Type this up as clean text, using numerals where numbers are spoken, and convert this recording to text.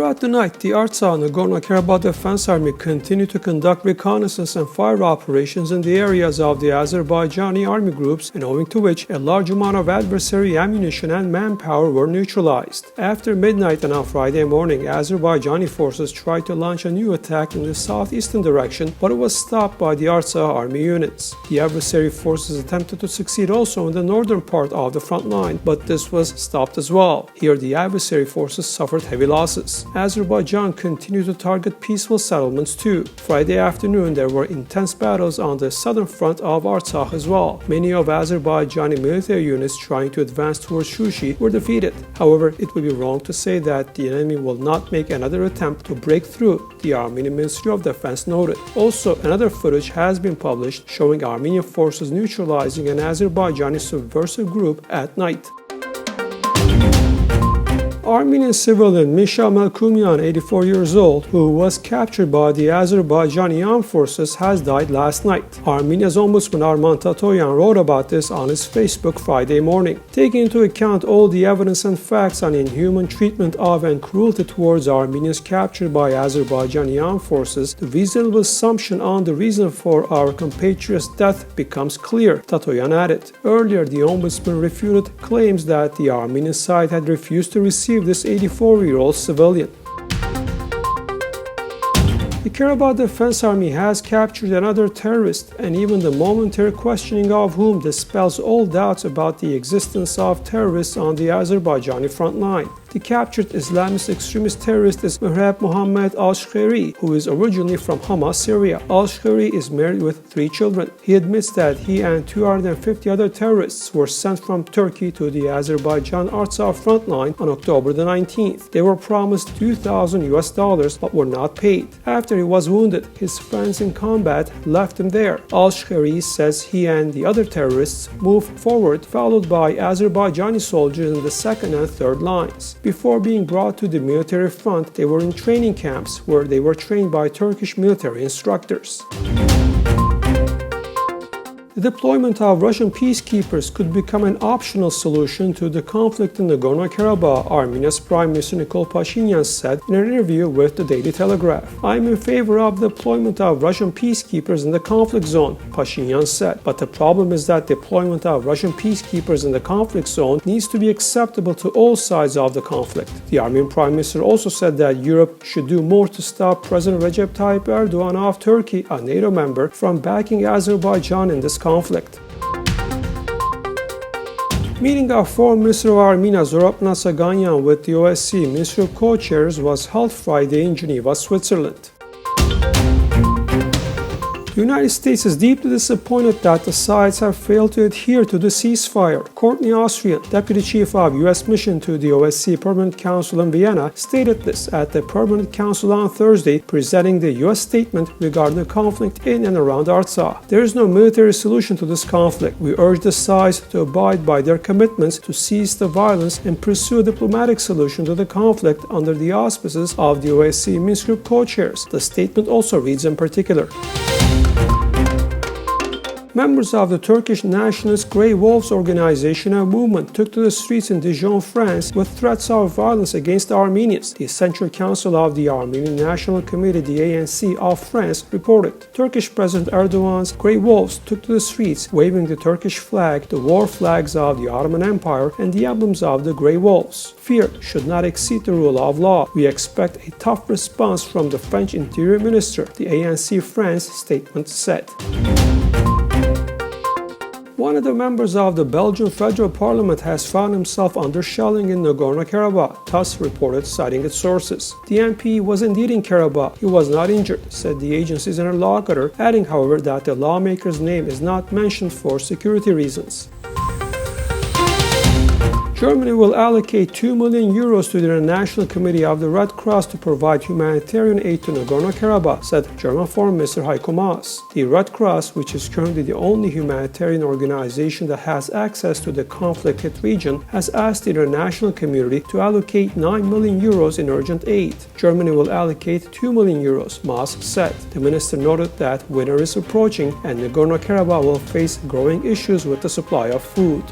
Throughout the night, the Artsakh Nagorno Karabakh Defense Army continued to conduct reconnaissance and fire operations in the areas of the Azerbaijani army groups, and owing to which a large amount of adversary ammunition and manpower were neutralized. After midnight and on Friday morning, Azerbaijani forces tried to launch a new attack in the southeastern direction, but it was stopped by the Artsakh army units. The adversary forces attempted to succeed also in the northern part of the front line, but this was stopped as well. Here, the adversary forces suffered heavy losses. Azerbaijan continued to target peaceful settlements too. Friday afternoon, there were intense battles on the southern front of Artsakh as well. Many of Azerbaijani military units trying to advance towards Shushi were defeated. However, it would be wrong to say that the enemy will not make another attempt to break through, the Armenian Ministry of Defense noted. Also, another footage has been published showing Armenian forces neutralizing an Azerbaijani subversive group at night. Armenian civilian Misha Melkumyan, 84 years old, who was captured by the Azerbaijani Armed Forces, has died last night. Armenia's Ombudsman Tatoyan wrote about this on his Facebook Friday morning. Taking into account all the evidence and facts on inhuman treatment of and cruelty towards Armenians captured by Azerbaijani Armed Forces, the reasonable assumption on the reason for our compatriot's death becomes clear, Tatoyan added. Earlier, the Ombudsman refuted claims that the Armenian side had refused to receive this 84-year-old civilian. The Karabakh Defense Army has captured another terrorist, and even the momentary questioning of whom dispels all doubts about the existence of terrorists on the Azerbaijani front line. The captured Islamist extremist terrorist is Mehrab Mohammed al-Shkheri, who is originally from Hama, Syria. Al-Shkheri is married with 3 children. He admits that he and 250 other terrorists were sent from Turkey to the Azerbaijan Artsakh front line on October the 19th. They were promised $2,000 but were not paid. After he was wounded, his friends in combat left him there. Al-Shkheri says he and the other terrorists moved forward, followed by Azerbaijani soldiers in the second and third lines. Before being brought to the military front, they were in training camps where they were trained by Turkish military instructors. The deployment of Russian peacekeepers could become an optional solution to the conflict in Nagorno Karabakh, Armenia's Prime Minister Nikol Pashinyan said in an interview with the Daily Telegraph. "I am in favor of the deployment of Russian peacekeepers in the conflict zone," Pashinyan said. "But the problem is that deployment of Russian peacekeepers in the conflict zone needs to be acceptable to all sides of the conflict." The Armenian Prime Minister also said that Europe should do more to stop President Recep Tayyip Erdogan of Turkey, a NATO member, from backing Azerbaijan in this conflict. Meeting of Foreign Minister of Armenia Zorab Natsaganyan with the OSCE Ministry of Co-Chairs was held Friday in Geneva, Switzerland. The United States is deeply disappointed that the sides have failed to adhere to the ceasefire. Courtney Austrian, Deputy Chief of U.S. Mission to the OSCE Permanent Council in Vienna, stated this at the Permanent Council on Thursday, presenting the U.S. statement regarding the conflict in and around Artsakh. "There is no military solution to this conflict. We urge the sides to abide by their commitments to cease the violence and pursue a diplomatic solution to the conflict under the auspices of the OSCE Ministry of Co-Chairs," the statement also reads in particular. Members of the Turkish nationalist Grey Wolves organization and movement took to the streets in Dijon, France, with threats of violence against Armenians. The Central Council of the Armenian National Committee, the ANC of France, reported. Turkish President Erdogan's Grey Wolves took to the streets, waving the Turkish flag, the war flags of the Ottoman Empire, and the emblems of the Grey Wolves. "Fear should not exceed the rule of law. We expect a tough response from the French Interior Minister," the ANC France statement said. One of the members of the Belgian Federal Parliament has found himself under shelling in Nagorno-Karabakh, TASS reported, citing its sources. The MP was indeed in Karabakh. He was not injured, said the agency's interlocutor, adding, however, that the lawmaker's name is not mentioned for security reasons. Germany will allocate €2 million to the International Committee of the Red Cross to provide humanitarian aid to Nagorno-Karabakh, said German Foreign Minister Heiko Maas. The Red Cross, which is currently the only humanitarian organization that has access to the conflict-hit region, has asked the international community to allocate €9 million in urgent aid. Germany will allocate €2 million, Maas said. The minister noted that winter is approaching and Nagorno-Karabakh will face growing issues with the supply of food.